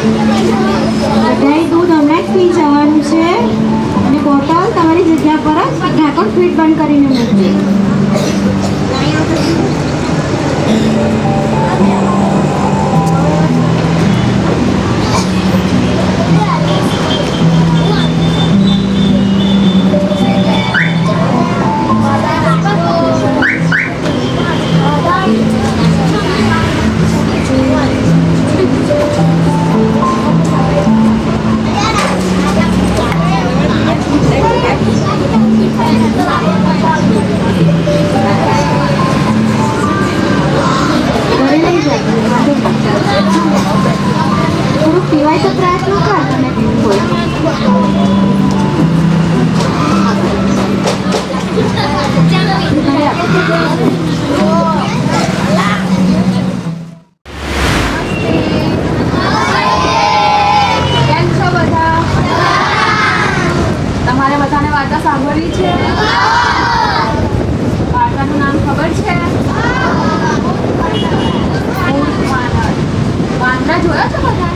બધાએ દૂધ હમણાં જ પી જવાનું છે અને બોટલ તમારી જગ્યા પર જ ઢાંકણ ફીટ બંધ કરીને મૂકજો. થોડુંક પીવાય તો પ્રયત્ન કર તમે પીવું હોય. કેમ છો બધા? તમારે બધાને વાર્તા સાંભળવી છે? વાર્તાનું નામ ખબર છે? વાંદરા જોયા છો બધા?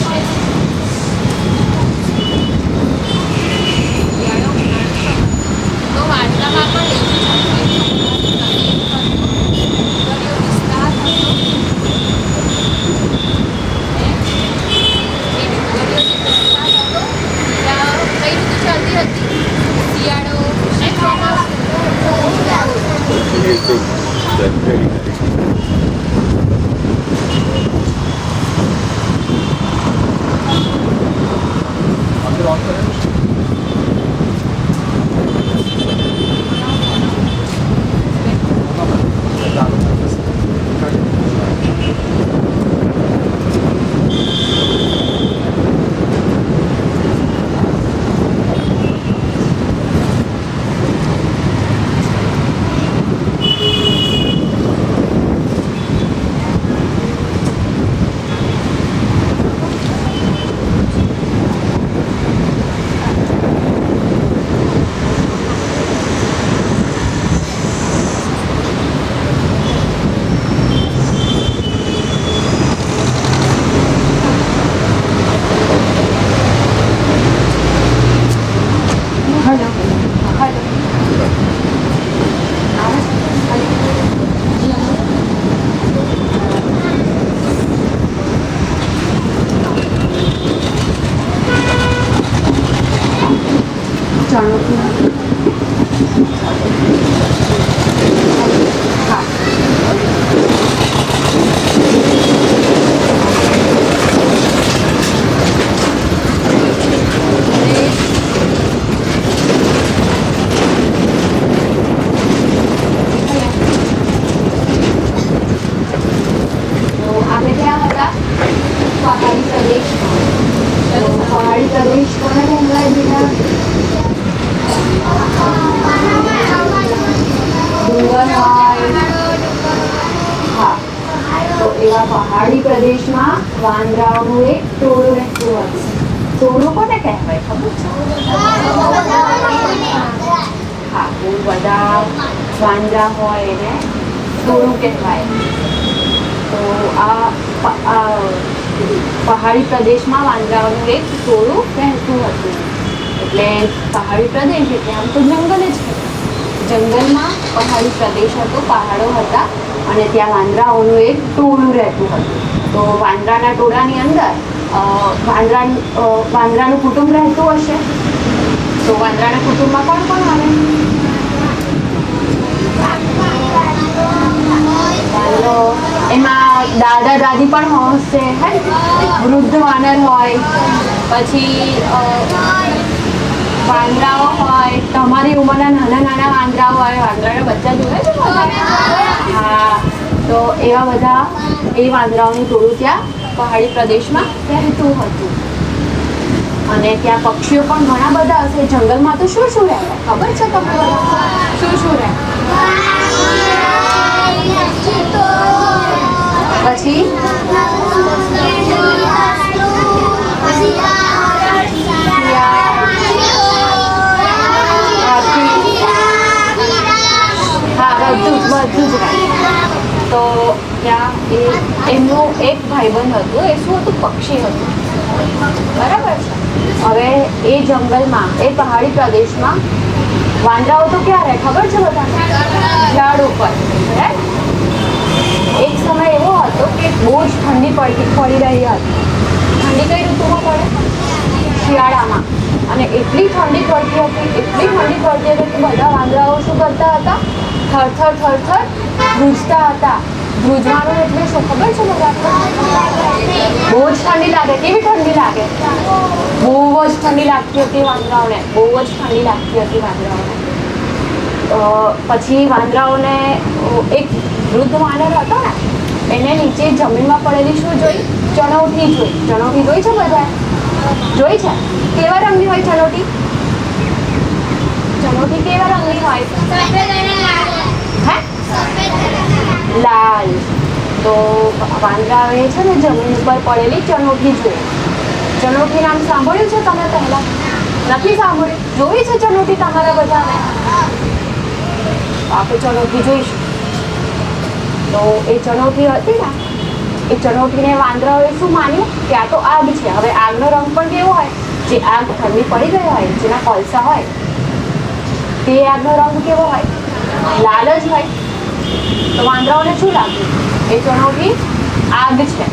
છે. તો વાર્તામાં પણ પહાડી પ્રદેશમાં વાંદરાઓનું એક ટોળું રહેતું હોય છે. ટોળું કોને કહેવાય ખબર છે? હા, બહુ બધા વાંદરા હોય એને ટોળું કહેવાય. તો આ પહાડી પ્રદેશમાં વાંદરાઓનું એક ટોળું રહેતું હતું. એટલે પહાડી પ્રદેશ એટલે આમ તો જંગલ જ છે. જંગલમાં પહાડી પ્રદેશ હતો, પહાડો હતા અને ત્યાં વાંદરાઓનું એક ટોળું રહેતું હતું. તો વાંદરાના ટોળાની અંદર વાંદરાનું કુટુંબ રહેતું હશે. તો વાંદરાના કુટુંબમાં કોણ કોણ આવે? વાંદરો, એમાં દાદા દાદી પણ હશે, વૃદ્ધ વાનર હોય, પછી વાંદરાઓ હોય, તમારી ઉંમરના નાના નાના વાંદરાઓ હોય. વાંદરાના બચ્ચા જોયા છે બધા? હા, તો એવા બધા એ વાંદરાઓનું ટોળું ત્યાં પહાડી પ્રદેશમાં રહેતું હતું. અને ત્યાં પક્ષીઓ પણ ઘણા બધા હશે. જંગલમાં તો શું શું રહે ખબર છે તમને? શું શું રહે? પછી બધું જ રહે. તો ત્યાં એમનું એક ભાઈબંધ હતું. એ શું હતું? પક્ષી હતું. બરાબર છે. હવે એ જંગલમાં, એ પહાડી પ્રદેશમાં વાંદરાઓ તો ક્યાં રહે ખબર છે બધાને? ઝાડ ઉપર. એક સમય એવો હતો કે બહુ જ ઠંડી પડી રહી હતી. ઠંડી કઈ ઋતુમાં પડે? શિયાળામાં. અને એટલી ઠંડી પડતી હતી કે બધા વાંદરાઓ શું કરતા હતા? થરથર થરથર ધ્રુજતા હતા. ધ્રુજવાનું એટલે શું ખબર છે બધા? બહુ જ ઠંડી લાગે. કેવી ઠંડી લાગે? બહુ જ ઠંડી લાગતી હતી વાંદરાઓને. બહુ જ ઠંડી લાગતી હતી વાંદરાઓને. પછી વાંદરાઓને એક વૃદ્ધ વાનર હતો ને, એને નીચે જમીનમાં પડેલી શું જોઈ? ચણોઠી જોઈ. ચણોઠી જોઈ છે બધા? જોઈ છે? કેવા રંગની હોય ચણોઠી? ચણોઠી કેવા રંગની હોય? હે? લાલ. તો વાંદરાએ છે ને જમીન ઉપર પડેલી ચણોઠી જોઈ. ચણોઠી નામ સાંભળ્યું છે તમે પહેલા? નથી સાંભળ્યું? જોઈ છે ચણોઠી તમારા બધાને? આપણે ચણોઠી જોઈશું. તો એ ચણોઠી હતી ને, એ ચણોઠીને વાંદરાઓએ શું માન્યું કે આ તો આગ છે. હવે આગનો રંગ પણ કેવો હોય? જે આગ ઠંડી પડી ગઈ હોય, જેના કોલસા હોય, તે આગનો રંગ કેવો હોય? લાલ જ હોય. તો વાંદરાઓને શું લાગ્યું? એ ચણોઠી આગ છે.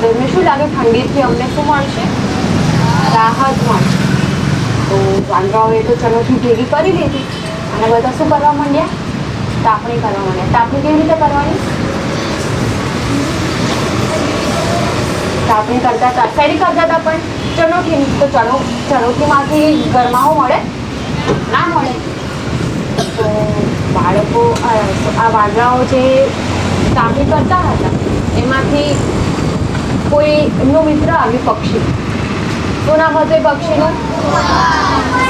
તો એમને શું લાગ્યું? ઠંડીથી અમને શું મળશે? રાહત મળશે. તો વાંદરાઓએ તો ચણોઠી ભેગી કરી લીધી અને બધા શું કરવા માંડ્યા? તાપણી કરવા માંડ્યા. તાપણી કેવી રીતે કરવાની? તાપણી કરતા હતા, શેની કરતા હતા પણ? ચણોઠીની. તો ચણોઠીમાંથી ગરમાવો મળે? ના મળે. તો બાળકો આ વાંદરાઓ જે તાપણી કરતા હતા એમાંથી કોઈ એમનો મિત્ર આવ્યું, પક્ષી. શું નામ હતું એ પક્ષીનું?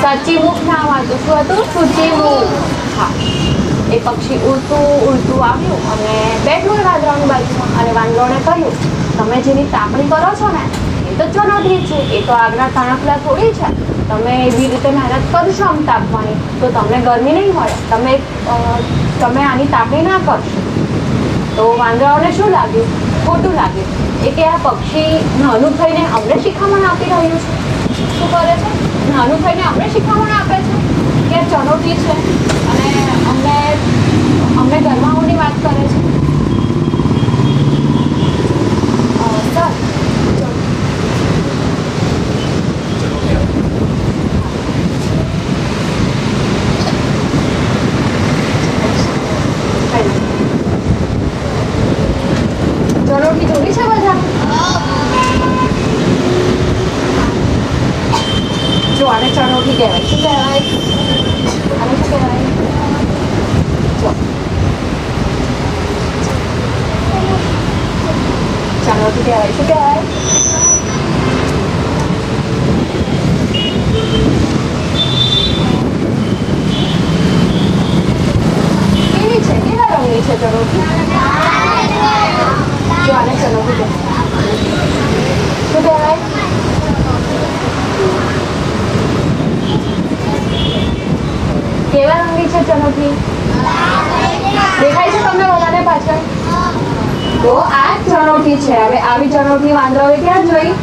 સચીમુખ નામ હતું. શું હતું? સૂચીમુખ. હા, એ પક્ષી ઉડતું ઉડતું આવ્યું અને બેઠું વાંદરાઓની બાજુમાં અને વાંદરાઓને કહ્યું, તમે જેની તાપણી કરો છો ને એ તો ચણોઠી છે, એ તો આગના તણખલા થોડી છે. તમે એવી રીતે મહેનત કરશો આમ તાપવાની તો તમને ગરમી નહીં મળે. તમે આની તાપણી ના કરશો. તો વાંદરાઓને શું લાગ્યું? ખોટું લાગ્યું. એ કે આ પક્ષી નાનું થઈને અમને શિખામણ આપી રહ્યું છે. શું કરે છે? નાનું થઈને અમને શિખામણ આપે છે કે આ ચણોઠી છે અને અમને ગરમાઓની વાત કરે છે. સર, ચણોઠી જોડી છે બધા? જો આને ચણોઠી કહેવાય. શું કહેવાય? આને શું કહેવાય? જો ચણોઠી કહેવાય. શું કહેવાય? કેવી છે? કેવા રંગની છે ચણોઠી? જો આને ચણોઠી કહેવાય. શું કહેવાય? કેવા રંગની છે ચણોઠી? દેખાય છે તમને બધાને પાછળ? તો આ ચણોઠી છે. હવે આવી ચણોઠી વાંદરાઓએ ક્યાં જોઈ?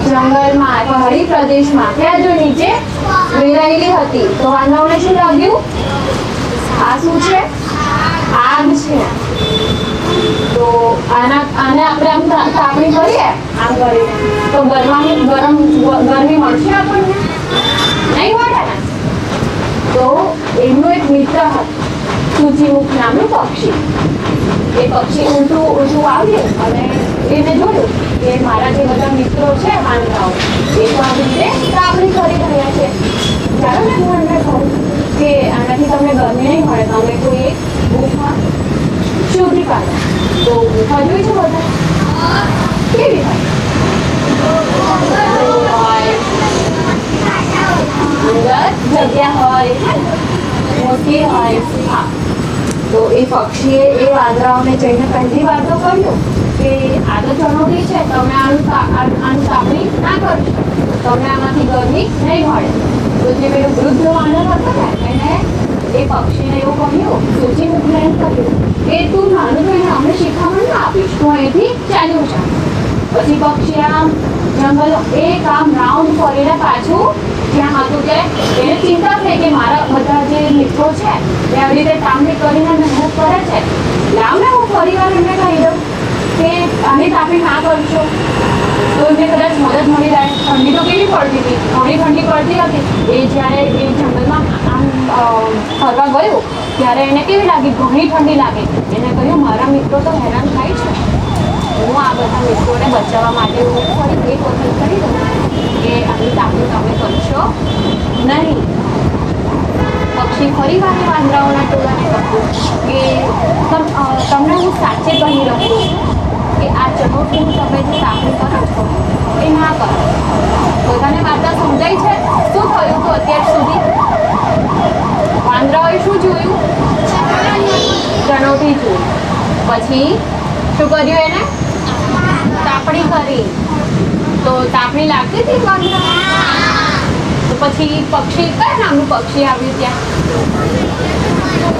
જંગલમાં, પહાડી પ્રદેશમાં. ક્યાં જોઈ? નીચે વેરાયેલી હતી. તો વાંદરાઓને શું લાગ્યું? આ શું છે? આગ છે. તો આને આપણે આમ તાપણી કરીએ આમ કરીને તો ગરમી મળશે આપણને? નહીં મળે ને. તો એમનું એક મિત્ર હતું, સૂચીમુખ નામનું પક્ષી. એ પક્ષી ઉડતું આવ્યું અને એને જોયું કે મારા જે બધા મિત્રો છે વાંદરાઓ એ તો આવી રીતે તાપણી કરી રહ્યા છે. ચાલો ને હું એમને કહું કે આનાથી તમને ગરમી નહીં મળે, તમે કોઈ એક ગુફા શોધી કાઢો. તો ગુફા જોઈ છે બધા? કેવી હોય? અંદર જગ્યા હોય, મોટી હોય. હા, તો એ પક્ષીએ એ વાંદરાઓને જઈને પહેલી વાર તો કહ્યું કે આ તો ચણોઠી છે, તમે આનું તાપણી ના કરશો, તમને આમાંથી ગરમી નહીં મળે. તો જે પેલું વૃદ્ધ વાનર હતો ને એને એ પક્ષીને એવું કહ્યું, સૂચીમુખને એમ કહ્યું કે તું નાનું થઈને અમને શિખામણ ના આપીશ, તું અહીંથી ચાલ્યું જા. પછી પક્ષી આમ જંગલ એક આમ રાઉન્ડ ફરીને પાછું જ્યાં હતું ત્યાં એને ચિંતા થઈ કે મારા બધા જે મિત્રો છે એ આવી રીતે તાપણી કરીને મહેનત કરે છે, લાવ ને હું ફરી વાર એમને કહી દઉં કે આની તાપણી ના કરશો તો એમને કદાચ મદદ મળી જાય. ઠંડી તો કેવી પડતી હતી? ઘણી ઠંડી પડતી હતી. એ જ્યારે એ જંગલમાં આમ ફરવા ગયો ત્યારે એને કેવી લાગી? ઘણી ઠંડી લાગી. એને કહ્યું મારા મિત્રો તો હેરાન થાય છે, હું આ બધા મિત્રોને બચાવવા માટે હું ફરી એક વખત કરી દઉં કે આની તાપણી તમે કરશો નહીં. પક્ષી ફરી વાર વાંદરાઓના ટોળાને કહ્યું કે તમને હું સાચે કહી રહ્યો છું કે આ ચણોઠીનું તમે જે તાપણી કરો છો એ ના કરો. બધાને વાર્તા સમજાય છે? શું થયું હતું અત્યાર સુધી? વાંદરાઓએ શું જોયું? ચણોઠી જોયું. પછી શું કર્યું? એને તાપણી કરી. તો તાપણી લાગતી હતી વાંદરા? તો પછી પક્ષી કયા નામનું પક્ષી આવ્યું ત્યાં?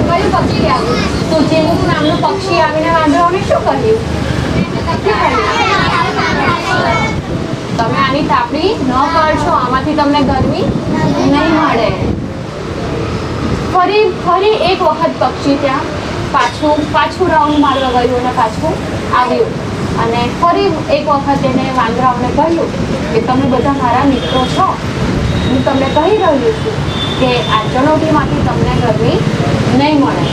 કયું પક્ષી આવ્યું? સૂચીમુખ નામનું પક્ષી આવીને વાંદરાઓને શું કહ્યું? તમે આની તાપણી ન કરશો, આમાંથી તમને ગરમી નહીં મળે. ફરી એક વખત પક્ષી ત્યાં પાછું રાઉન્ડ મારવા ગયું અને પાછું આવ્યું. અને ફરી એક વખત એને વાંદરાઓને કહ્યું કે તમે બધા મારા મિત્રો છો, હું તમને કહી રહ્યું છું કે આ ચણોટીમાંથી તમને ગરમી નહીં મળે.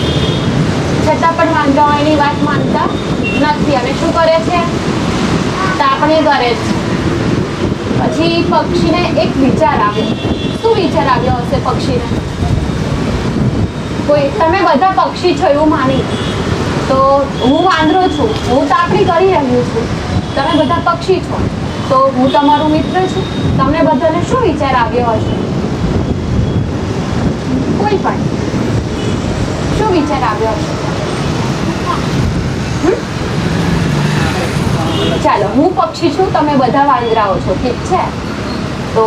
છતાં પણ વાંદરાઓ એની વાત માનતા નથી અને શું કરે છે? તાપણી કરે છે. પછી પક્ષીને એક વિચાર આવ્યો. શું વિચાર આવ્યો હશે પક્ષીને? તમે બધા પક્ષી છો એવું માની, તો હું વાંદરો છું, હું તાપણી કરી રહ્યું છું, તમે બધા પક્ષી છો, તો હું તમારો મિત્ર છું. તમને બધાને શું વિચાર આવ્યો હશે? કોઈ પણ શું વિચાર આવ્યો હશે? ચાલો, હું પક્ષી છું, તમે બધા વાંદરાઓ છો, ઠીક છે? તો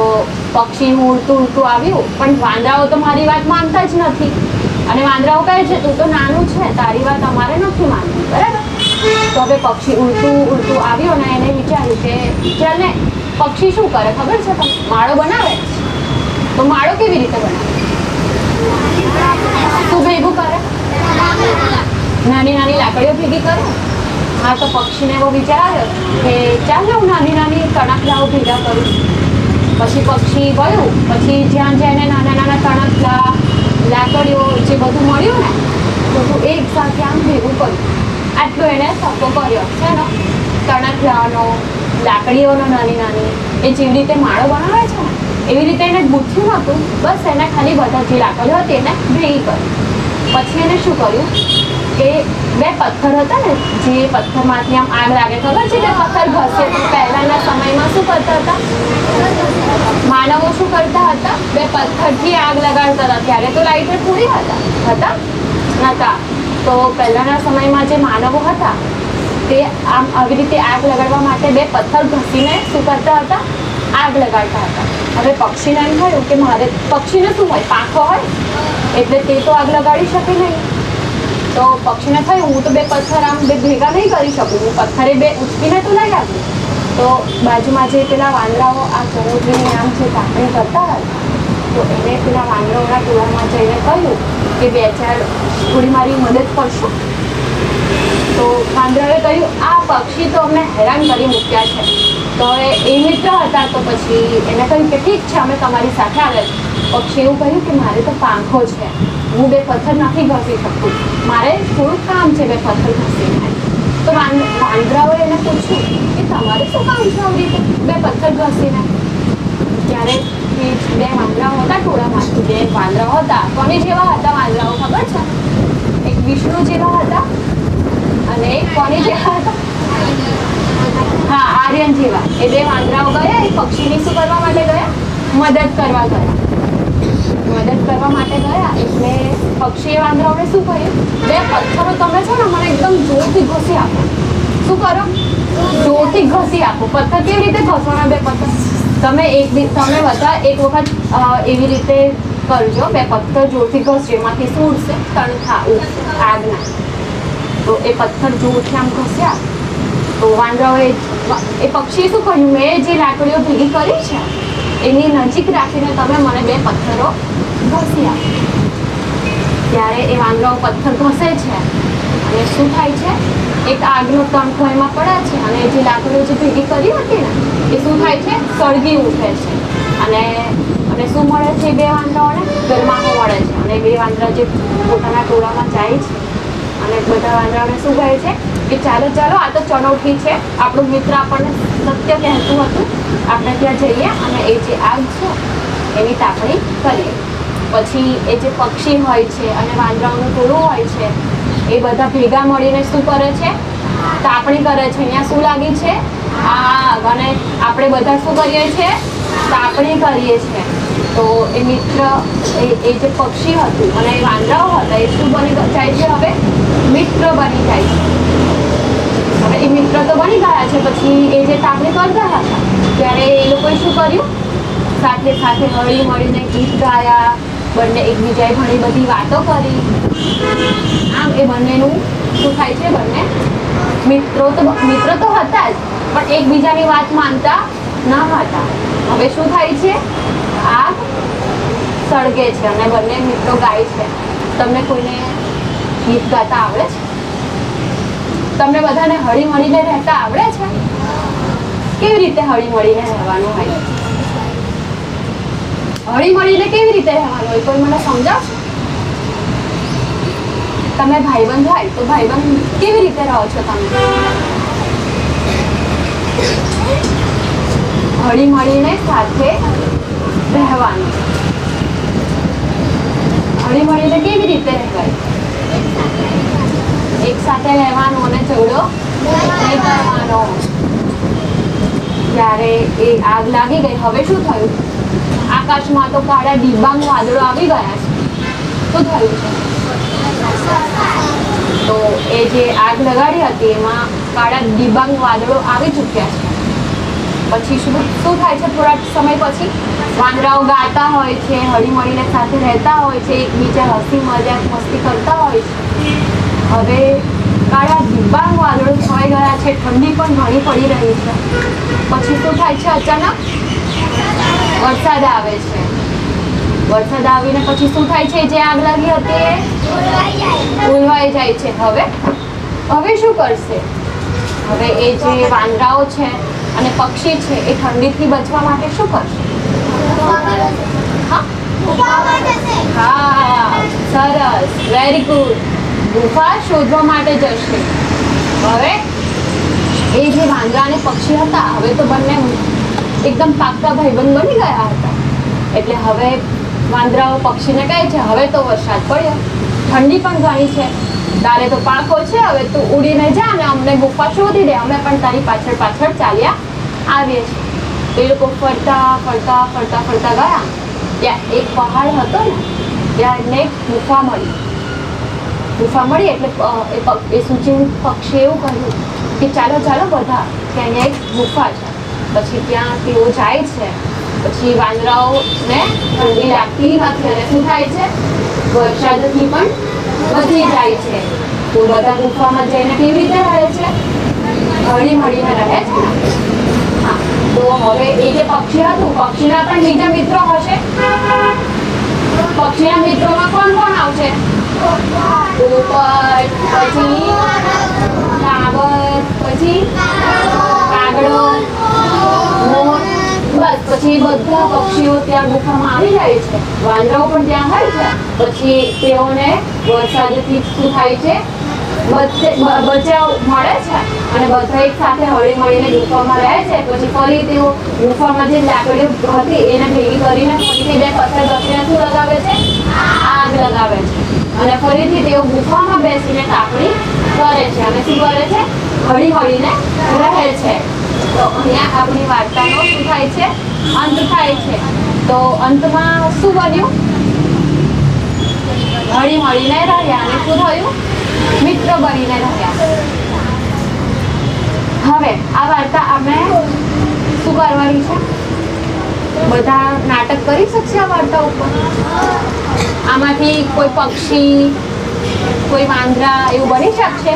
પક્ષી ઉડતું આવ્યું, પણ વાંદરાઓ તો મારી વાત માનતા જ નથી. અને વાંદરાઓ કહે છે તું તો નાનું છે, તારી વાત અમારે નથી માનવી, બરાબર? તો હવે પક્ષી ઉડતું આવ્યું અને એને વિચાર્યું કે ચાલ ને, પક્ષી શું કરે ખબર છે તમને? માળો બનાવે. તો માળો કેવી રીતે બનાવે? શું ભેગું કરે? નાની નાની લાકડીઓ ભેગી કરે. હા, તો પક્ષીને એવો વિચાર આવ્યો કે ચાલ ને હું નાની તણખલાઓ ભેગા કરું. પછી પક્ષી ગયું, પછી જ્યાં જઈને નાના તણખલા, લાકડીઓ જે બધું મળ્યું ને, બધું એક સાથે આમ ભેગું કર્યું. આટલો એને સપ્પો કર્યો છે ને, તણખલાનો, લાકડીઓનો નાની એ જેવી રીતે માળો બનાવે છે ને, એવી રીતે એને ગૂંથ્યું નહોતું. બસ એને ખાલી બધા જે લાકડીઓ હતી એને ભેગી કરી. પછી એને શું કર્યું કે બે પથ્થર હતા ને, જે પથ્થરમાંથી આમ આગ લાગે, ખબર છે કે પથ્થર ઘસે. પહેલાના સમયમાં શું કરતા હતા માનવો? શું કરતા હતા? બે પથ્થરથી આગ લગાડતા હતા. ત્યારે તો લાઇટર થોડી હતા નતા. તો પહેલાના સમયમાં જે માનવો હતા તે આમ આવી રીતે આગ લગાડવા માટે બે પથ્થર ઘસીને શું કરતા હતા? આગ લગાડતા હતા. હવે પક્ષીને એમ થયું કે પક્ષીને શું હોય? પાંખો હોય, એટલે તે તો આગ લગાડી શકે નહીં. તો પક્ષીને થયું હું તો બે પથ્થર આમ ભેગા નહીં કરી શકું, હું પથ્થરે બે ઉચકીને તો લઈ આવું. તો બાજુમાં જે પેલા વાંદરાઓ આ ચણોટીની આમ જે તાપણી કરતા હતા, તો એને પેલા વાંદરાઓના ટોળામાં જઈને કહ્યું કે બે ચાર થોડી મારી મદદ કરશો. તો વાંદરાઓએ કહ્યું આ પક્ષી તો અમને હેરાન કરી મૂક્યા છે. તો હવે એ મિત્ર હતા, તો પછી એને કહ્યું કે ઠીક છે, અમે તમારી સાથે આવે. પક્ષી એવું કહ્યું કે મારે તો પાંખો છે, હું બે પથ્થર નથી ઘસી શકું, મારે થોડુંક કામ છે બે પથ્થર ઘસીને. તો વાંદરાઓએ એને પૂછ્યું કે તમારે શું કામ છે આવી રીતે બે પથ્થર ઘસીને? ત્યારે બે વાંદરાઓ હતા ટોળામાંથી, બે વાંદરાઓ હતા. કોની જેવા હતા વાંદરાઓ ખબર છે? એક વિષ્ણુ જેવા હતા અને એક કોની જેવા હતા? હા, આર્યન જેવા. એ બે વાંદરાઓ ગયા, એ પક્ષીની શું કરવા માટે ગયા? મદદ કરવા ગયા. એટલે પક્ષીએ વાંદરાઓને શું કહ્યું? બે પથ્થરો તમે છો ને, મને એકદમ જોરથી ઘસી આપો. શું કરો? જોરથી ઘસી આપો. પથ્થર કેવી રીતે ઘસવાના? બે પથ્થર તમે બધા એક વખત એવી રીતે કરજો. બે પથ્થર જોરથી ઘસજો, એમાંથી શું ઉડશે? તણખા, આગના. તો એ પથ્થર જોરથી આમ ઘસ્યા. તો વાંદરાઓએ એ પક્ષીએ શું કહ્યું? મેં જે લાકડીઓ ભેગી કરી છે એની નજીક રાખીને તમે મને બે પથ્થરો ઘસી આપો. ત્યારે એ વાંદરાઓ પથ્થર ઘસે છે અને શું થાય છે? એક આગનો તણખો એમાં પડે છે અને જે લાકડીઓ જે ભેગી કરી હતી ને એ શું થાય છે? સળગી ઉઠે છે. અને શું મળે છે? બે વાંદરાઓને ગરમાહો મળે છે. અને બે વાંદરા જે પોતાના ટોળામાં જાય છે અને બધા વાંદરાઓને શું કહે છે કે ચાલો આ તો ચણોઠી છે, આપણો મિત્ર આપણને સત્ય કહેતું હતું, આપણે ત્યાં જઈએ અને એ જે આગ છે એની તાપણી કરીએ. પછી એ જે પક્ષી હોય છે અને વાંદરાઓનું ટોળું હોય છે એ બધા ભેગા મળીને શું કરે છે? તાપણી કરે છે. અહીંયા શું લાગી છે? આગ. અને આપણે બધા શું કરીએ છીએ? તાપણી કરીએ છીએ. તો એ મિત્ર એ જે પક્ષી હતું અને એ વાંદરાઓ હતા એ શું બની જાય છે? હવે મિત્ર બની જાય છે. હવે એ મિત્ર તો બની ગયા છે. પછી એ જે તાપણી કરતા હતા ત્યારે એ લોકોએ શું કર્યું? સાથે હળી મળીને ગીત ગાયા, બંને એકબીજાએ ઘણી બધી વાતો કરી. આમ એ બંનેનું શું થાય છે બંને મિત્રો તો હતા જ પણ એકબીજાની વાત માનતા ન હતા. હવે શું થાય છે? આગ સળગે છે અને બંને મિત્રો ગાય છે. તમને કોઈને ગીત ગાતા આવડે છે? તમને બધાને હળી મળીને રહેતા આવડે છે? કેવી રીતે હળી મળીને રહેવાનું હોય? હળી મળીને કેવી રીતે રહેવાનું હોય કોઈ મને સમજાવશો? તમે ભાઈબંધ હોય તો ભાઈબંધ કેવી રીતે રહો છો તમે? હળી મળીને સાથે રહેવાનું. હળી મળીને કેવી રીતે રહેવાય? એક સાથે રહેવાનું અને ઝઘડો નહીં કરવાનો. ત્યારે એ આગ લાગી ગઈ. હવે શું થયું? આકાશમાં તો કાળા ડિબાંગ વાદળો આવી ગયા છે. શું થયું છે? તો એ જે આગ લગાડી હતી એમાં કાળા ડિબાંગ વાદળો આવી ચૂક્યા છે. પછી શું થાય છે? થોડા સમય પછી વાંદરાઓ ગાતા હોય છે, હળી મળીને સાથે રહેતા હોય છે, એકબીજા હસી મજાક મસ્તી કરતા હોય છે. હવે કાળા ડિબાંગ વાદળો છવાઈ ગયા છે, ઠંડી પણ ઘણી પડી રહી છે. પછી શું થાય છે? અચાનક વરસાદ આવે છે. વરસાદ આવીને પછી શું થાય છે? જે આગ લાગી હતી એ ઓલવાઈ જાય છે. હવે શું કરશે? હવે એ જે વાંદરાઓ છે અને પક્ષી છે એ ઠંડીથી બચવા માટે શું કરશે? હા, સરસ, વેરી ગુડ. ગુફા શોધવા માટે જશે. હવે એ જે વાંદરા અને પક્ષી હતા હવે તો બંને એકદમ પાક્કા ભાઈબંધ બની ગયા હતા. એટલે હવે વાંદરાઓ પક્ષીને કહે છે હવે તો વરસાદ પડ્યો, ઠંડી પણ ઘણી છે, તારે તો પાંખો છે, હવે તું ઉડીને જા અને અમને ગુફા શોધી દે, અમે પણ તારી પાછળ પાછળ ચાલ્યા આવીએ છીએ. તો એ લોકો ફરતા ફરતા ફરતા ફરતા ગયા. ત્યાં એક પહાડ હતો ને ત્યાં એમને એક ગુફા મળી. એટલે એ સૂચિ પક્ષી એવું કહ્યું કે ચાલો ચાલો બધા કે અહીંયા એક ગુફા છે. પછી ત્યાં તેઓ જાય છે. પછી વાંદરાઓને ઠંડી લાગતી નથી અને શું થાય છે? વરસાદથી પણ વધી જાય છે. તો બધા ગુફામાં જઈને કેવી રીતે રહે છે? હળી મળીને રહે છે. હા, તો હવે એ જે પક્ષી હતું પક્ષીના પણ બીજા મિત્રો હશે. પક્ષીના મિત્રોમાં કોણ કોણ આવશે? પોપટ, પછી કાબર, પછી કાગડો, મોર. બસ પછી બધા પક્ષીઓ ત્યાં ગુફામાં આવી જાય છે. વાંદરાઓ પણ ત્યાં હોય છે. પછી તેઓને વરસાદથી શું થાય છે? બચાવ મળે છે અને બધા એક સાથે હળી મળીને ગુફામાં રહે છે. પછી ફરી તેઓ ગુફામાં જે લાકડીઓ હતી એને ભેગી કરીને ફરીથી બે પથ્થર ઘસીને શું લગાવે છે? આગ લગાવે છે. અને ફરીથી તેઓ ગુફામાં બેસીને કાપણી કરે છે અને શું કરે છે? હળી મળીને રહે છે. તો અહીંયા આપણી વાર્તાનો શું થાય છે? અંત થાય છે. તો અંતમાં શું બન્યું? હળી મળીને રહ્યા અને શું થયું? મિત્ર બનીને રહ્યા. હવે આ વાર્તા આપણે શું કરવાની છે? બધા નાટક કરી શકશે આ વાર્તા ઉપર? આમાંથી કોઈ પક્ષી, કોઈ વાંદરા એવું બની શકશે?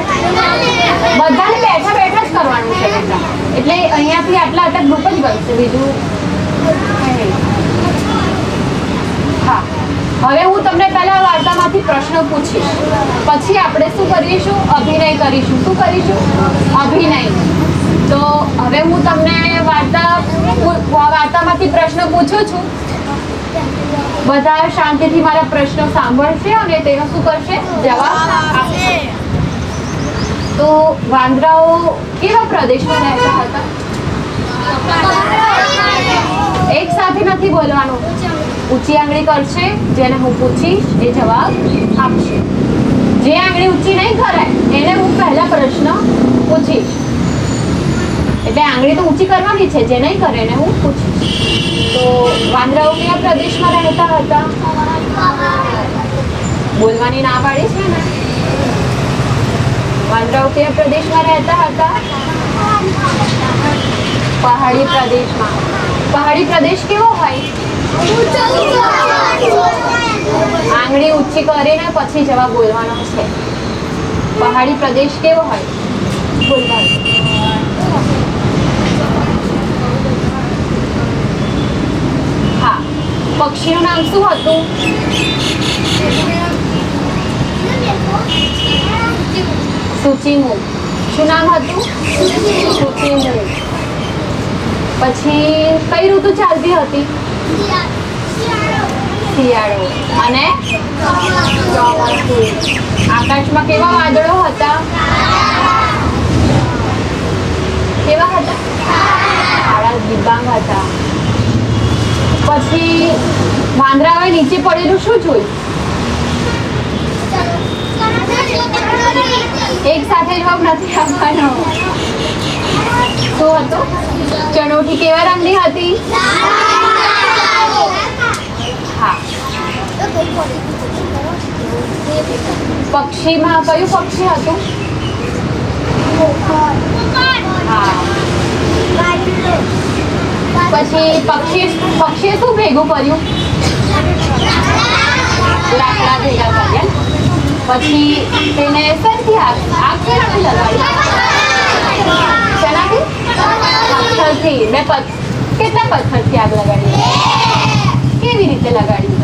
બધાને બેઠા બેઠા જ કરવાનું છે બેટા. એટલે અહીંયાથી આટલા ગ્રુપ જ બનશે, બીજું હા. હવે હું તમને પહેલા વાર્તામાંથી પ્રશ્ન પૂછીશ, પછી આપણે શું કરીશું? અભિનય કરીશું. શું કરીશું? અભિનય. તો હવે હું તમને વાર્તામાંથી પ્રશ્ન પૂછું છું. બધા શાંતિથી મારા પ્રશ્નો સાંભળશે અને તેનો શું કરશે? જવાબ આપશે. તો વાંદરાઓ કેવા પ્રદેશમાં રહેતા હતા? એક સાથે નથી બોલવાનું. ઊંચી આંગળી કરશે, જેને હું પૂછીશ એ જવાબ આપશે. જે આંગળી ઊંચી નહીં કરે એને હું પહેલા પ્રશ્ન પૂછીશ. એટલે આંગળી તો ઊંચી કરવાની છે, જે નહીં કરે એને હું પૂછીશ. તો વાંદરાઓ કયા પ્રદેશમાં રહેતા હતા? બોલવાની ના પાડી છે ને? વાંદરાઓ કયા પ્રદેશમાં રહેતા હતા? પહાડી પ્રદેશમાં. પહાડી પ્રદેશ કેવો હોય? આંગળી ઊંચી કરીને પછી જવાબ બોલવાનો છે. પહાડી પ્રદેશ કેવો હોય? ગુલમર્ગ. હા. પક્ષીનું નામ શું હતું? સૂચિમું. શું નામ હતું? સૂચિમું. પછી કઈ ઋતુ ચાલતી હતી? શિયાળો. અને ચોમાસું. આકાશમાં કેવા વાદળો હતા? કેવા હતા? કાળા દિબાંગ હતા. પછી વાંદરાએ નીચે પડેલું શું જોયું? એક સાથે જવાબ નથી આપવાનો. શું હતું? ચણોઠી કેવા રંગની હતી? હા. પક્ષીમાં કયું પક્ષી હતું? હા. પછી પક્ષીએ શું ભેગું કર્યું? લાકડા ભેગા કર્યા. પછી તેને શેનાથી આગ શેનાથી લગાડી? શેનાથી? પથ્થરથી. કેટલા પથ્થરથી આગ લગાડી? કેવી રીતે લગાડી?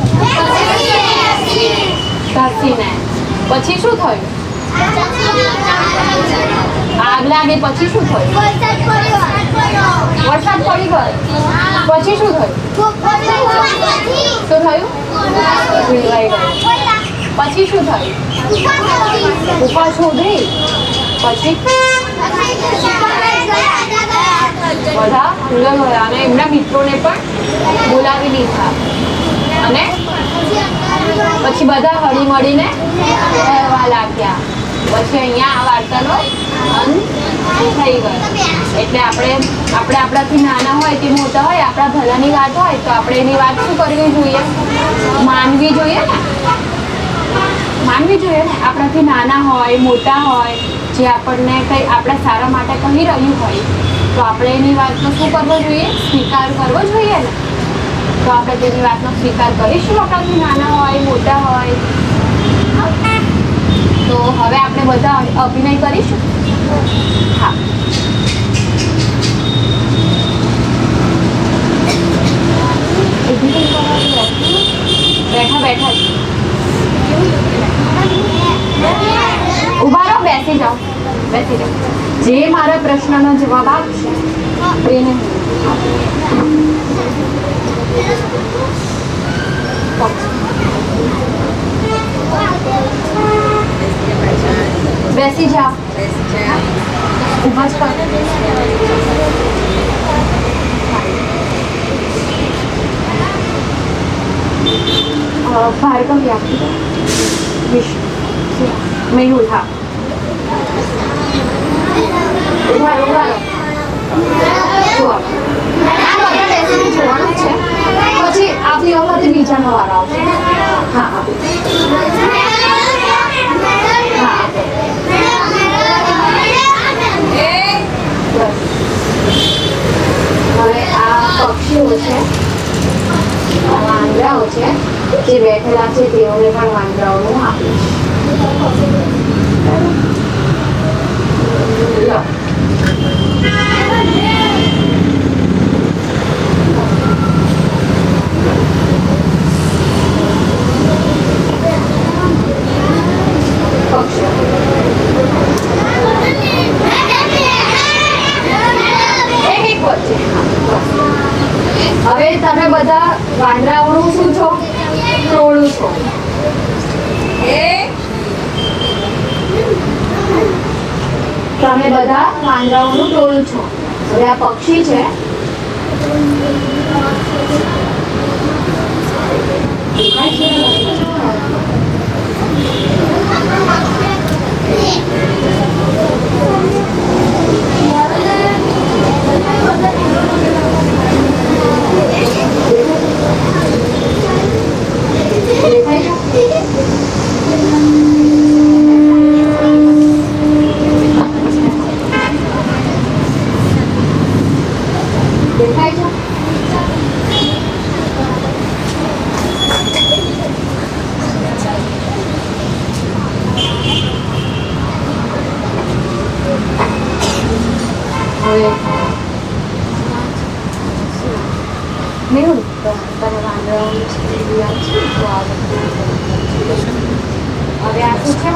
ઘસીને. પછી શું થયું? આગ લાગી પછી શું થયું? વરસાદ પડી ગયો. પછી શું થયું? શું થયું? ભીલવાઈ ગયું. પછી શું થયું? ઉપર શોધી. પછી બધા અંદર ગયા અને એમના મિત્રોને પણ બોલાવી લીધા અને પછી બધા હળી મળીને રહેવા લાગ્યા. પછી અહીંયા આ વાર્તાનો અંત થઈ ગયો. એટલે આપણે આપણાથી નાના હોય કે મોટા હોય, આપણા ભલાની વાત હોય તો આપણે એની વાત શું કરવી જોઈએ? માનવી જોઈએ ને. માનવી જોઈએ ને. આપણાથી નાના હોય મોટા હોય, જે આપણને કંઈ આપણા સારા માટે કહી રહ્યું હોય તો આપણે એની વાતનો શું કરવો જોઈએ? સ્વીકાર કરવો જોઈએ ને. તો આપણે તેની વાતનો સ્વીકાર કરીશું, આપણાથી નાના હોય મોટા હોય. તો હવે આપણે બધા અભિનય કરીશું. હા. બેઠા બેઠા ઉભા રહો. બેસી જાઓ. જે મારા પ્રશ્નનો જવાબ આપશે એને બેસી જાઓ. ઉભા જ કરો. ભાર્ગવી આપી દો. વિષ્ણુ મેહુલ. હા. ઉભા રહો. જોવાનું છે. પછી આપની વખતે બીજાનો વારો આવશે. હા હા. હવે આ પક્ષીઓ છે, વાંદરાઓ છે, જે બેઠેલા છે તેઓને પણ વાંદરાઓનું આપ્યું છે. હવે તમે બધા વાંદરાઓનું શું છો? ટોળું છો. તમે બધા વાંદરાઓનું ટોળું છો. હવે આ પક્ષી છે.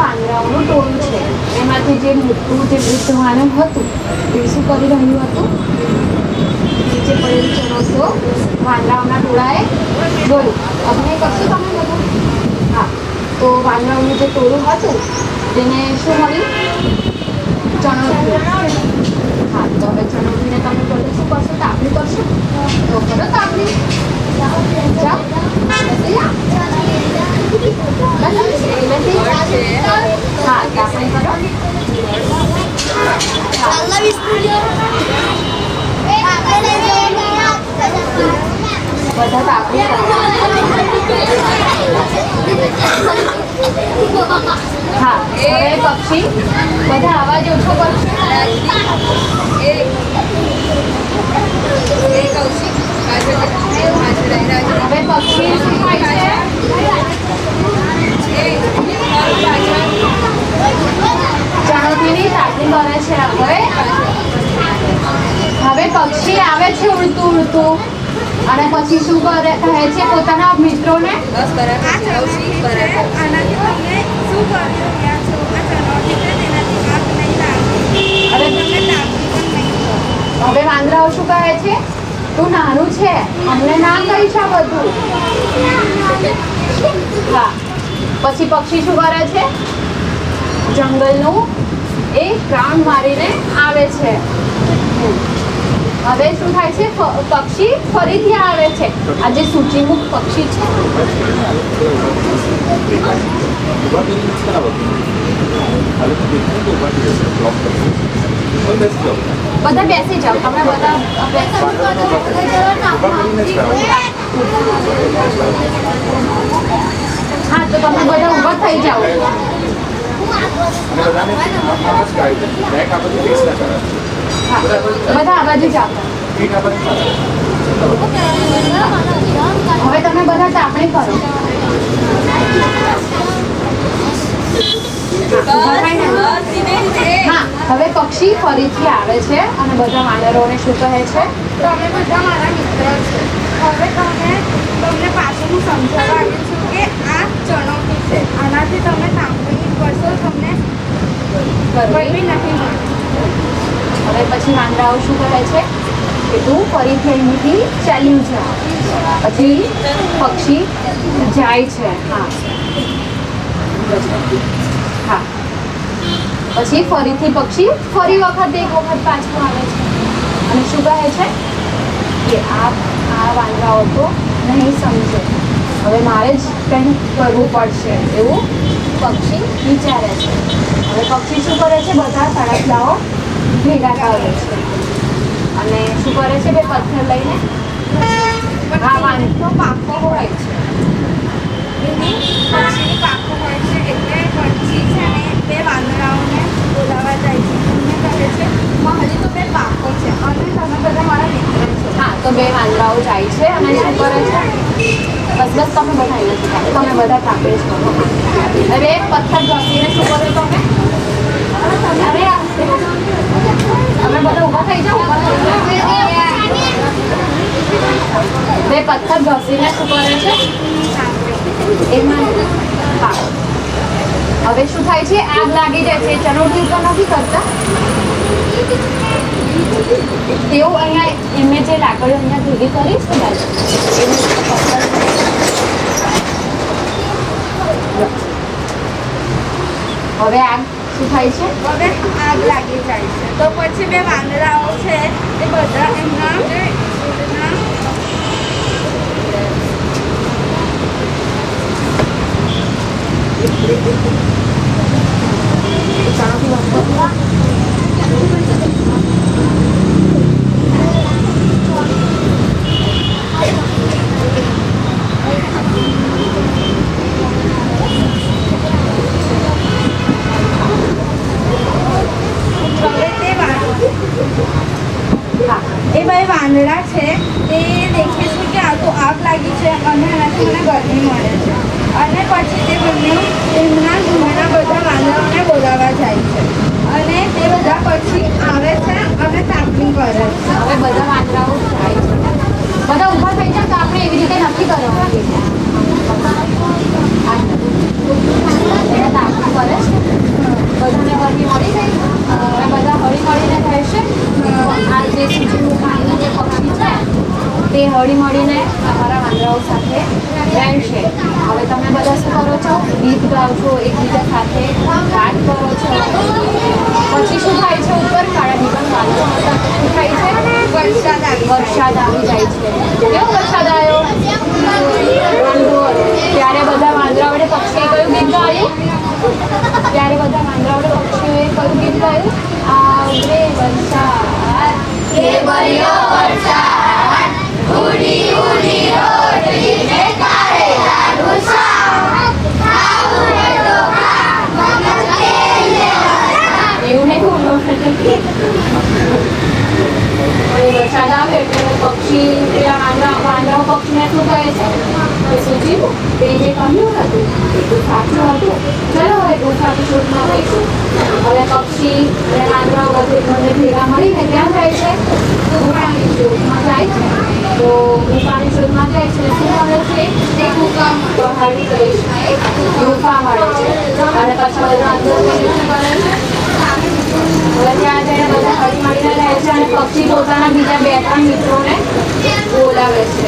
વાંદરાઓનું ટોળું છે. એમાંથી જે મોટું જે વૃદ્ધ વાનર હતું એ શું કરી રહ્યું હતું? નીચે પડેલું ચણોતો વાંદરાઓના ટોળાએ જોયું. અભિનય કરશો તમે બધું? હા. તો વાંદરાઓનું જે ટોળું હતું તેને શું મળ્યું? ચણોતું. હા, તો હવે ચણોતીને તમે પહેલાં શું કરશો? તાપણી કરશો? તો કરો તાપણી. જાઓ. હા, તાપણી કરો. બધા તાપણી કરો. હા, હવે પક્ષી બધા અવાજ ઓછો કરશે. હવે પક્ષી શું થાય છે? ચણોતીની તાપણી કરે છે. હવે પક્ષી આવે છે ઉડતું ઉડતું અને પછી શું કરે કહે છે પોતાના મિત્રોને? હવે વાંદરાઓ શું કહે છે? તું નાનું છે, અમને ના કહીશ આ બધું. હા, પછી પક્ષી શું કરે છે? જંગલનું એક રાઉન્ડ મારીને આવે છે. હવે શું થાય છે? પક્ષી ફરીથી આવે છે. આ જે સૂચિમુખ પક્ષી છે બધા બેસી જાઓ. તમે બધા હા, તો તમે બધા ઊભા થઈ જાઓ. હા, બધા આ બાજુ જાઓ. હવે તમે બધા તાપણી કરો. હા, હવે પક્ષી ફરીથી આવે છે અને બધા વાનરોને શું કહે છે? તમે બધા મારા મિત્ર છો. હવે તમને પાછળનું સમજાવવા આવ્યું છું કે આ ચણોતી છે. આનાથી તમે તાપણી કરશો તમને કંઈ બી નથી મળતું. હવે પછી વાંદરાઓ શું કહે છે કે તું ફરીથી અહીંથી ચાલ્યું છે. પછી પક્ષી જાય છે. હા, હા. પછી ફરીથી પક્ષી ફરી વખત એક વખત પાછું આવે છે અને શું કહે છે કે આ વાંદરાઓ તો નહીં સમજે, હવે મારે જ કંઈક કરવું પડશે એવું પક્ષી વિચારે છે. હવે પક્ષી શું કરે છે? બધા તણખલાઓ ભેગા કરે છે અને શું કરે છે? બે પથ્થર લઈને આ વાંદરો પાકો હોય છે. પક્ષીની પાકો હોય છે એટલે પક્ષી છે ને બે વાંદરાઓને બોલાવવા જાય છે. એમને કહે છે મારી તો બે પાકો છે અને તમે બધા મારા મિત્ર છો. હા, તો બે વાંદરાઓ જાય છે અને શું કરે છે? બસ તમે બધા નથી, તમે બધા તાપે છો. હવે એક પથ્થર ઘસીને શું કરો તમે? અરે તમે બધા ઊભા થઈ જાઓ. બે પથ્થર ઘસીને શું કરે છે? એમાં હા. હવે શું થાય છે? આગ લાગી જાય છે. ચણોતી ઉપર નથી કરતા તેઓ અહીંયા એમને જે લાકડીઓ અહીંયા ભેગી કરી છે ને હવે આગ શું થાય છે? હવે આગ લાગી જાય છે તો પછી બે વાંદરાઓ છે એ બધા એમના એ બે વાંદરા છે તે દેખે છે કે આ તો આગ લાગી છે અને એનાથી મને ગરમી મળે છે અને પછી તે બંને એમના જૂના બધા વાંદરાઓને બોલાવવા જાય છે અને તે બધા પછી આવે છે અને તાપણી કરે છે. હવે બધા વાંદરાઓ જાય છે. બધા ઊભા થઈ જાય તો આપણે એવી રીતે નથી કરવાનું. તાપણી કરે છે. ગાઓ છો, એકબીજા સાથે વાત કરો છો. પછી શું થાય છે? ઉપર કાળા ડિબાંગ વાદળો હતા તો શું થાય છે? વરસાદ આવી જાય છે. કેવો વરસાદ આવ્યો? વાંદોર. ત્યારે બધા વાંદરાઓને પક્ષીએ કયું ગીત ગાયું? ત્યારે બધા વાંદરાઓને પક્ષીઓએ કયું ગીત ગાયું? આવરે વરસાદ, કેવડિયો વરસાદ, ઉડી ઉડી રોટલીને કારેલાનું શાક, ખાવું હોય તો ખા, મગજ તેલ એવું નહીં બોલો. વરસાદ આવે એટલે પક્ષી પેલા વાંદરાઓ પક્ષીને શું કહે છે? કે સુજીવું તે જે કહ્યું હતું એ તો સાચું હતું. ચલો હવે ગુફાની શોધમાં જઈશું. હવે પક્ષી અને વાંદરાઓ બંને ભેગા મળીને ક્યાં જાય છે? ગુફાની શોધમાં જાય છે. તો ગુફાની શોધમાં જાય છે શું મળે છે? એક ગુફા પહાડી પ્રદેશમાં એક ગુફા મળે છે. અને પછી બધા અંદર જઈને શું કરે છે? હવે ત્યાં જઈને બધા હળી મળીને રહે છે અને પક્ષી પોતાના બીજા 2-3 મિત્રોને બોલાવે છે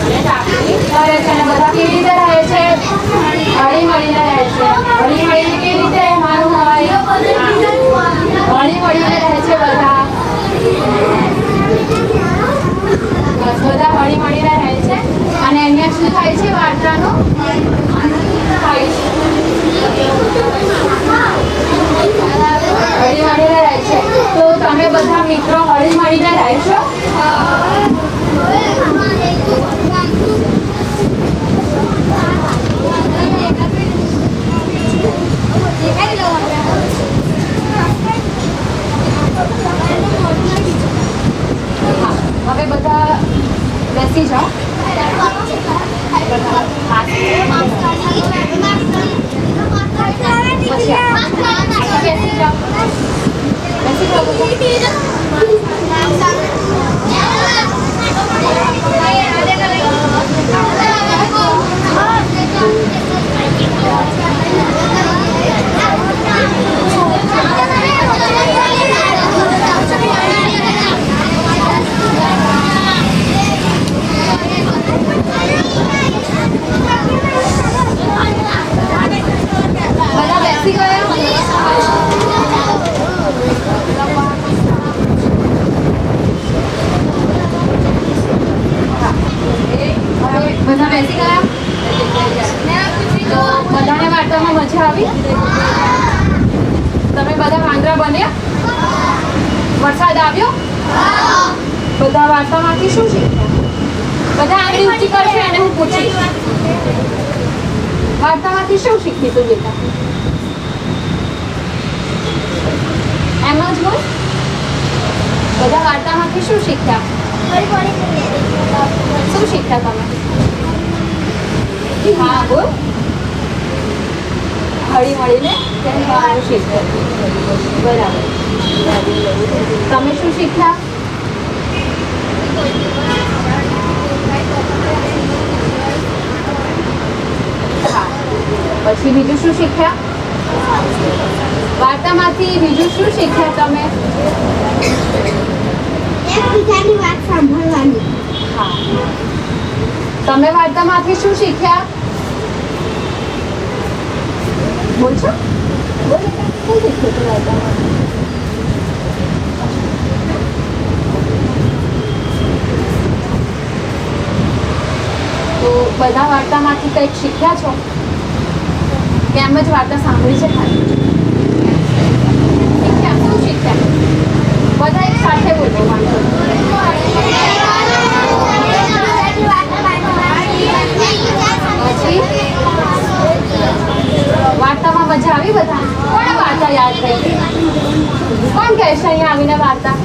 અને તાપણી કરે છે. અને બધા કેવી રીતે રહે છે? હળી મળીને રહે છે. હળી મળીને કેવી રીતે રહેવાનું હોય? હળી મળીને રહે છે બધા. બસ બધા હળી મળીને રહે છે અને અહીંયા શું થાય છે? વાર્તાનો થાય છે. હળી મળીને રહે છે. તો તમે બધા મિત્રો હળી મળીને રહેશો? હવે બધા બેસી જાઓ. બેસી જાઓ. બધા બેસી ગયા? બધા બેસી ગયા? તો બધાને વાર્તામાં મજા આવી? તમે બધા વાંદરા બન્યા? વરસાદ આવ્યો? બધા વાર્તામાંથી શું શીખ્યા? બધા આંગળી ઊંચી કરશે અને હું પૂછીશ. વાર્તામાંથી શું શીખીશું બેટા? એમ જ બોલ. બધા વાર્તામાંથી શું શીખ્યા? શું શીખ્યા તમે? હા બોલ. હળી મળીને રહેવાનું શીખ્યા. બરાબર. તમે શું શીખ્યા? પછી બીજું શું શીખ્યા? વાર્તામાંથી બીજું શું શીખ્યા તમે? એકબીજાની વાત સાંભળવાની. હા. તમે વાર્તામાંથી શું શીખ્યા? બોલશો? બોલ બેટા, શું શીખ્યું તું વાર્તામાંથી? તો બધા વાર્તામાંથી કંઈક શીખ્યા છો? કેમ જ વાર્તા સાંભળી છે ખાલી? શીખ્યા? શું શીખ્યા? બધા એક સાથે બોલો. પછી વાર્તામાં મજા આવી બધા? કોને વાર્તા યાદ થઈ? કોણ કહેશે અહીંયા આવીને વાર્તા?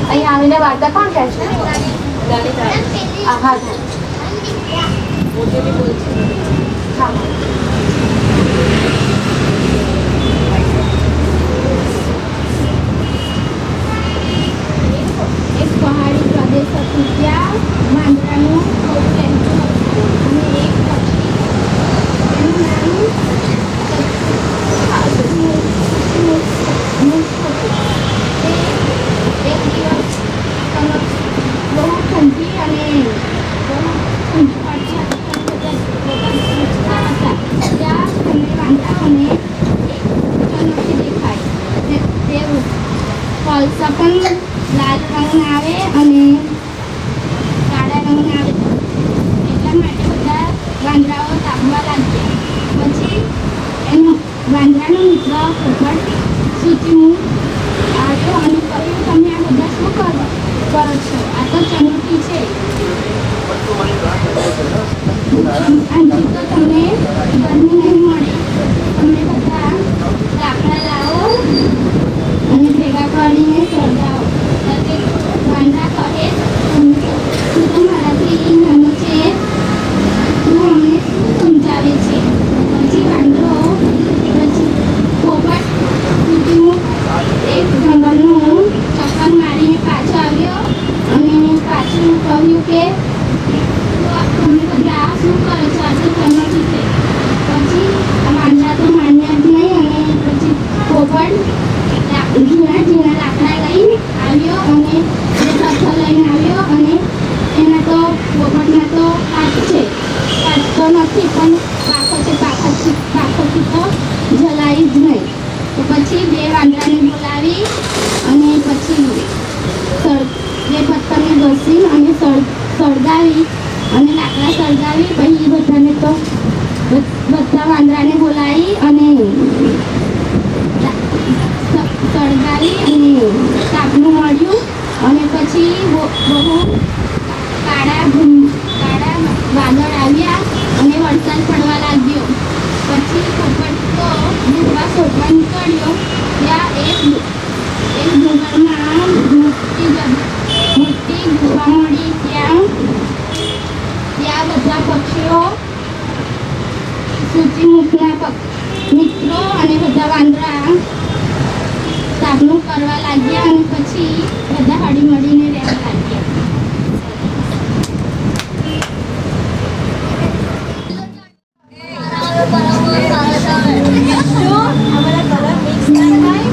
અહીંયા આવીને વાર્તા કોણ કહેશે? આહા હા. એક પહાડી પ્રદેશ હતો ત્યાં વાંદરાનું બહુ રહેતું હતું અને એક પક્ષી એનું નામ મૂસ હતું. તે એક દિવસ બહુ ઠંડી અને બહુ ઠંડી પડતી હતી. બધા પોતાને પૂછતા હતા વાંદરાઓ તાપવા લાગ્યા. પછી એનો વાંદરાનો મિત્ર પોપટ સૂચિમુખ આવ્યો અને કહ્યું, તમે આ બધા શું કરો છો? આ તો ચમોટી છે. આથી તો તમને ગરમી નહીં મળે. તમે બધા લાકડા લાવો અને ભેગા કરીને સળગાવો. ત્યારે વાંદરા કહે, તું તો મારાથી નાનો છે, તું અમને શું સમજાવે છે? પછી વાંદરો પછી પોપટ સૂચિમુખ એક જંગલનું ચક્કર મારીને પાછો આવ્યો અને પાછું કહ્યું કે તમે બધા શું કરો છો? આ તો ચમકી છે. પછી વાંદરા તો માન્યા જ નહીં અને પછી પોપટ ઝીણા ઝીણા લાકડા લઈને આવ્યો અને એ પથ્થર લઈને આવ્યો અને એના તો પોપટના તો કાચ છે, કાચ તો નથી પણ પાખો છે, પાખોથી તો જલાય જ નહીં. તો પછી બે વાંદરાને બોલાવી અને પછી બે પથ્થરને ઘસી અને સળગાવી અને લાકડા સળગાવી. પછી બધાને તો બધા વાંદરાને બોલાવી અને સળગાવી અને તાપનું મળ્યું અને પછી બહુ કાળા વાદળ આવ્યા અને વરસાદ પડવા લાગ્યો. પછી પોપટ તો ડૂબવા શોધવા નીકળ્યો. ત્યાં એક ડુંગરમાં મોટી ગુફા મળી. ત્યાં બધા પક્ષીઓ સૂચિમુખના મિત્રો અને બધા વાંદરા તાપનું કરવા લાગ્યા અને પછી બધા હળી મળીને રહેવા લાગ્યા. આ બધા કલર મિક્સ ના થાય.